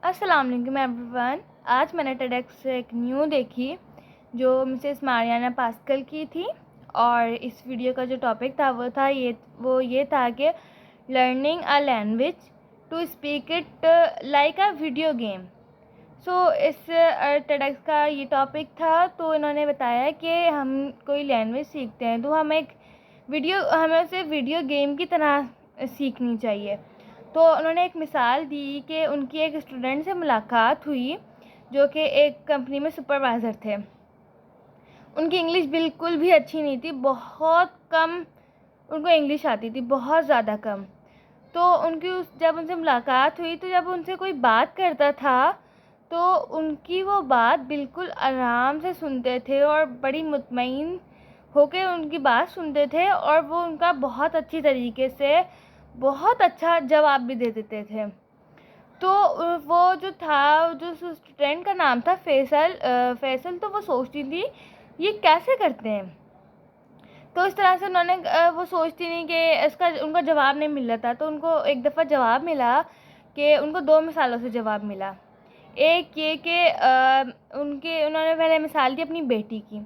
अस्सलाम वालेकुम एवरीवन। आज मैंने टेडेक्स से एक न्यू देखी जो मिसेस मारियाना पास्कल की थी, और इस वीडियो का जो टॉपिक था वो ये था कि learning a language to speak it like a video game. इस टेडेक्स का ये टॉपिक था। तो इन्होंने बताया कि हम कोई लैंग्वेज सीखते हैं तो हमें उसे वीडियो गेम की तरह सीखनी चाहिए। तो उन्होंने एक मिसाल दी कि उनकी एक स्टूडेंट से मुलाकात हुई जो कि एक कंपनी में सुपरवाइज़र थे। उनकी इंग्लिश बिल्कुल भी अच्छी नहीं थी, बहुत कम उनको इंग्लिश आती थी, बहुत ज़्यादा कम। तो जब उनसे मुलाकात हुई तो जब उनसे कोई बात करता था तो उनकी वो बात बिल्कुल आराम से सुनते थे और बड़ी मुतमईन होकर उनकी बात सुनते थे, और वो उनका बहुत अच्छी तरीके से बहुत अच्छा जवाब भी दे देते थे। तो वो जो स्टूडेंट का नाम था फैसल, तो वो सोचती थी ये कैसे करते हैं। तो इस तरह से वो सोचती नहीं कि उनका जवाब नहीं मिल रहा था। तो उनको एक दफ़ा जवाब मिला कि उनको दो मिसालों से जवाब मिला। एक ये कि उन्होंने पहले मिसाल दी अपनी बेटी की।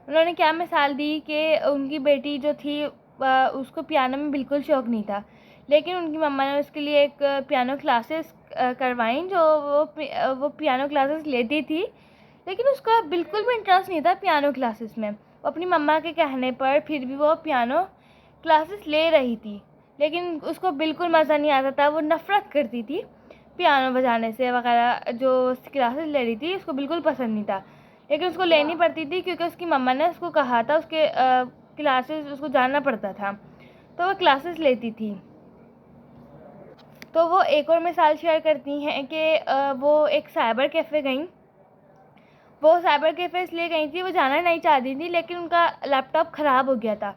उन्होंने क्या मिसाल दी कि उनकी बेटी जो थी उसको पियानो में बिल्कुल शौक़ नहीं था, लेकिन उनकी मम्मा ने उसके लिए एक पियानो क्लासेस करवाई। जो वो पियानो क्लासेस लेती थी, लेकिन उसका बिल्कुल भी इंटरेस्ट नहीं था पियानो क्लासेस में। वो अपनी मम्मा के कहने पर फिर भी वो पियानो क्लासेस ले रही थी, लेकिन उसको बिल्कुल मज़ा नहीं आता था। वो नफ़रत करती थी पियानो बजाने से वगैरह। जो क्लासेस ले रही थी उसको बिल्कुल पसंद नहीं था, लेकिन उसको लेनी पड़ती थी क्योंकि उसकी मम्मा ने उसको कहा था। उसके क्लासेस उसको जाना पड़ता था, तो वो क्लासेस लेती थी। तो वो एक और मिसाल शेयर करती हैं कि वो एक साइबर कैफ़े गईं। वो साइबर कैफ़े इसलिए गई थी, वो जाना नहीं चाहती थी, लेकिन उनका लैपटॉप ख़राब हो गया था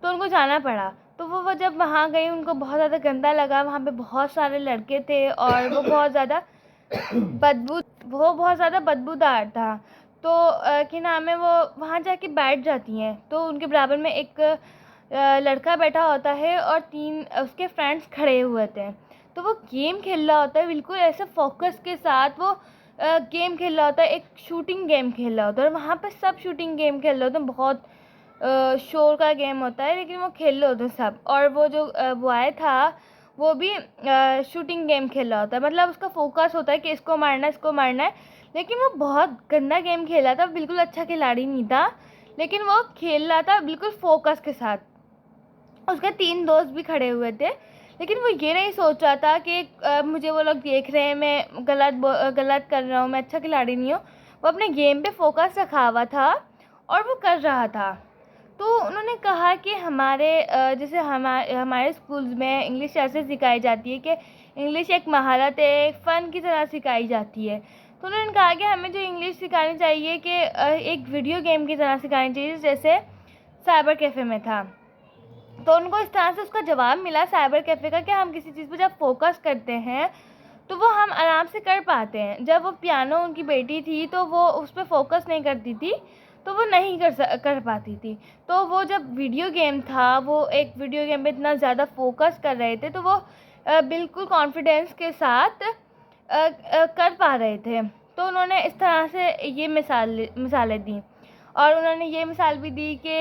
तो उनको जाना पड़ा। तो वो जब वहाँ गई उनको बहुत ज़्यादा गंदा लगा। वहाँ पे बहुत सारे लड़के थे और वो बहुत ज़्यादा बदबूदार था। तो क्या नाम है, वो वहाँ जाके बैठ जाती हैं तो उनके बराबर में एक लड़का बैठा होता है और तीन उसके फ्रेंड्स खड़े हुए थे। तो वो गेम खेल रहा होता है, बिल्कुल ऐसे फोकस के साथ वो गेम खेल रहा होता है, एक शूटिंग गेम खेल रहा होता है। और वहाँ पे सब शूटिंग गेम खेल रहे होते हैं, बहुत शोर का गेम होता है, लेकिन वो खेल रहे होते हैं सब। और वो जो बॉय था वो भी शूटिंग गेम खेल रहा होता है, मतलब उसका फोकस होता है कि इसको मारना है। लेकिन वो बहुत गंदा गेम खेल रहा था, बिल्कुल अच्छा खिलाड़ी नहीं था, लेकिन वो खेल रहा था बिल्कुल फोकस के साथ। उसके तीन दोस्त भी खड़े हुए थे, लेकिन वो ये नहीं सोच रहा था कि मुझे वो लोग देख रहे हैं, मैं गलत कर रहा हूँ, मैं अच्छा खिलाड़ी नहीं हूँ। वो अपने गेम पे फोकस रखा हुआ था और वो कर रहा था। तो उन्होंने कहा कि जैसे हमारे स्कूल्स में इंग्लिश ऐसे सिखाई जाती है कि इंग्लिश एक महारत है, एक फ़न की तरह सिखाई जाती है। तो उन्होंने कहा कि हमें जो इंग्लिश सिखानी चाहिए कि एक वीडियो गेम की तरह सिखानी चाहिए, जैसे साइबर कैफ़े में था। तो उनको इस तरह से उसका जवाब मिला साइबर कैफ़े का कि हम किसी चीज़ पर जब फोकस करते हैं तो वो हम आराम से कर पाते हैं। जब वो पियानो उनकी बेटी थी तो वो उस पर फोकस नहीं करती थी, तो वो नहीं कर पाती थी। तो वो जब वीडियो गेम था, वो एक वीडियो गेम पे इतना ज़्यादा फोकस कर रहे थे, तो वो बिल्कुल कॉन्फिडेंस के साथ कर पा रहे थे। तो उन्होंने इस तरह से ये मिसालें दी। और उन्होंने ये मिसाल भी दी कि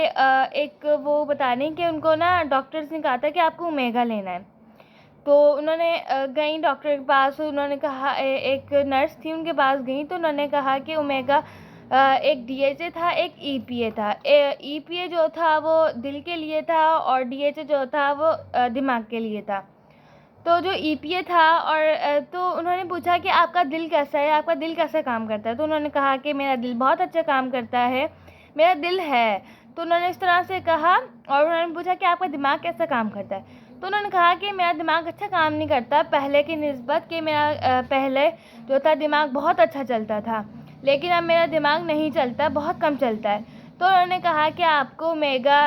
एक वो बता रही कि उनको ना डॉक्टर्स ने कहा था कि आपको ओमेगा लेना है। तो उन्होंने गई डॉक्टर के पास। उन्होंने कहा एक नर्स थी उनके पास गई, तो उन्होंने कहा कि ओमेगा एक डीएचए था, एक ईपीए था। ईपीए जो था वो दिल के लिए था और डीएचए जो था वो दिमाग के लिए था। तो जो ईपीए था तो उन्होंने पूछा कि आपका दिल कैसा है, आपका दिल कैसे काम करता है। तो उन्होंने कहा कि मेरा दिल बहुत अच्छा काम करता है, मेरा दिल है। तो उन्होंने इस तरह से कहा। और उन्होंने पूछा कि आपका दिमाग कैसा काम करता है। तो उन्होंने कहा कि मेरा दिमाग अच्छा काम नहीं करता पहले की निस्बत, कि मेरा पहले जो था दिमाग बहुत अच्छा चलता था, लेकिन अब मेरा दिमाग नहीं चलता, बहुत कम चलता है। तो उन्होंने कहा कि आपको ओमेगा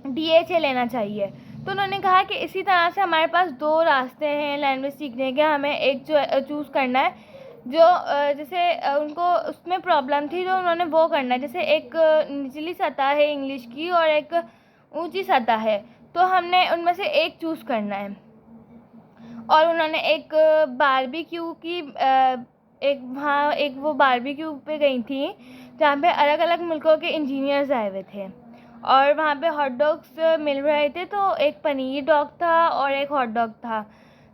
डीएचए लेना चाहिए। तो उन्होंने कहा कि इसी तरह से हमारे पास दो रास्ते हैं लैंग्वेज सीखने के, हमें एक जो चूज़ करना है जो जैसे उनको उसमें प्रॉब्लम थी, तो उन्होंने वो करना है। जैसे एक निचली सतह है इंग्लिश की और एक ऊंची सतह है, तो हमने उनमें से एक चूज़ करना है। और उन्होंने एक बारबेक्यू की एक वो बारबेक्यू पे गई थी जहाँ पे अलग अलग मुल्कों के इंजीनियर्स आए हुए थे और वहाँ पे हॉट डॉग्स मिल रहे थे। तो एक पनीर डॉग था और एक हॉट डॉग था।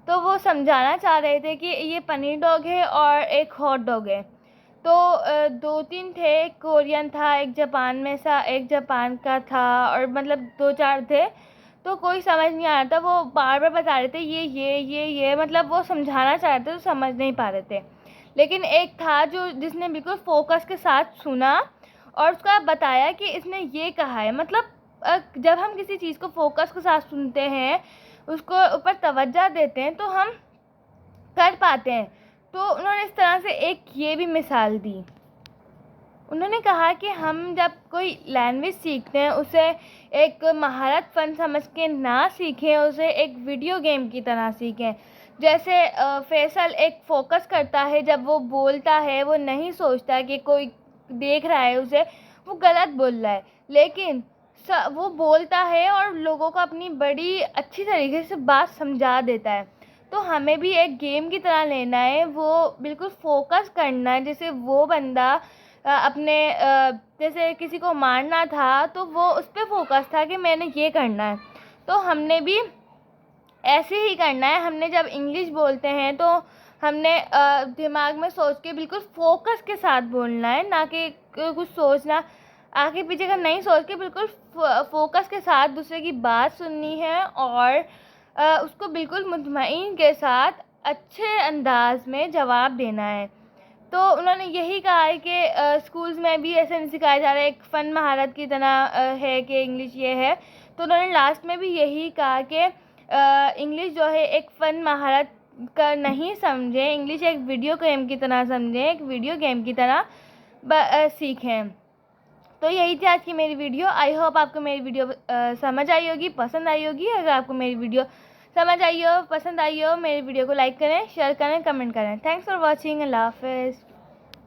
तो वो समझाना चाह रहे थे कि ये पनीर डॉग है और एक हॉट डॉग है। तो 2-3 थे, एक कोरियन था, एक जापान का था और मतलब 2-4 थे। तो कोई समझ नहीं आ रहा था, वो बार बार बता रहे थे ये मतलब वो समझाना चाह रहे थे तो समझ नहीं पा रहे थे। लेकिन एक था जिसने बिल्कुल फोकस के साथ सुना और उसका बताया कि इसने ये कहा है। मतलब जब हम किसी चीज़ को फोकस के साथ सुनते हैं, उसको ऊपर तवज्जो देते हैं तो हम कर पाते हैं। तो उन्होंने इस तरह से एक ये भी मिसाल दी। उन्होंने कहा कि हम जब कोई लैंग्वेज सीखते हैं उसे एक महारत फ़न समझ के ना सीखें, उसे एक वीडियो गेम की तरह सीखें। जैसे फैसल एक फ़ोकस करता है, जब वो बोलता है वो नहीं सोचता कि कोई देख रहा है उसे, वो गलत बोल रहा है, लेकिन वो बोलता है और लोगों को अपनी बड़ी अच्छी तरीके से बात समझा देता है। तो हमें भी एक गेम की तरह लेना है, वो बिल्कुल फ़ोकस करना है। जैसे वो बंदा अपने जैसे किसी को मारना था तो वो उस पर फोकस था कि मैंने ये करना है। तो हमने भी ऐसे ही करना है। हमने जब इंग्लिश बोलते हैं तो हमने दिमाग में सोच के बिल्कुल फोकस के साथ बोलना है, ना कि कुछ सोचना आगे पीछे का नहीं सोच के, बिल्कुल फोकस के साथ दूसरे की बात सुननी है और उसको बिल्कुल मुतमईन के साथ अच्छे अंदाज में जवाब देना है। तो उन्होंने यही कहा है कि स्कूल्स में भी ऐसे नहीं सिखाया जा रहा है, एक फ़न महारत की तरह है कि इंग्लिश ये है। तो उन्होंने लास्ट में भी यही कहा कि इंग्लिश जो है एक फ़न महारत का नहीं समझें, इंग्लिश एक वीडियो गेम की तरह समझें, एक वीडियो गेम की तरह सीखें। तो यही थी आज की मेरी वीडियो। आई होप आपको मेरी वीडियो समझ आई होगी, पसंद आई होगी। अगर आपको मेरी वीडियो समझ आई हो, पसंद आई हो, मेरी वीडियो को लाइक करें, शेयर करें, कमेंट करें। Thanks for watching. अल्लाह हाफ़िज़।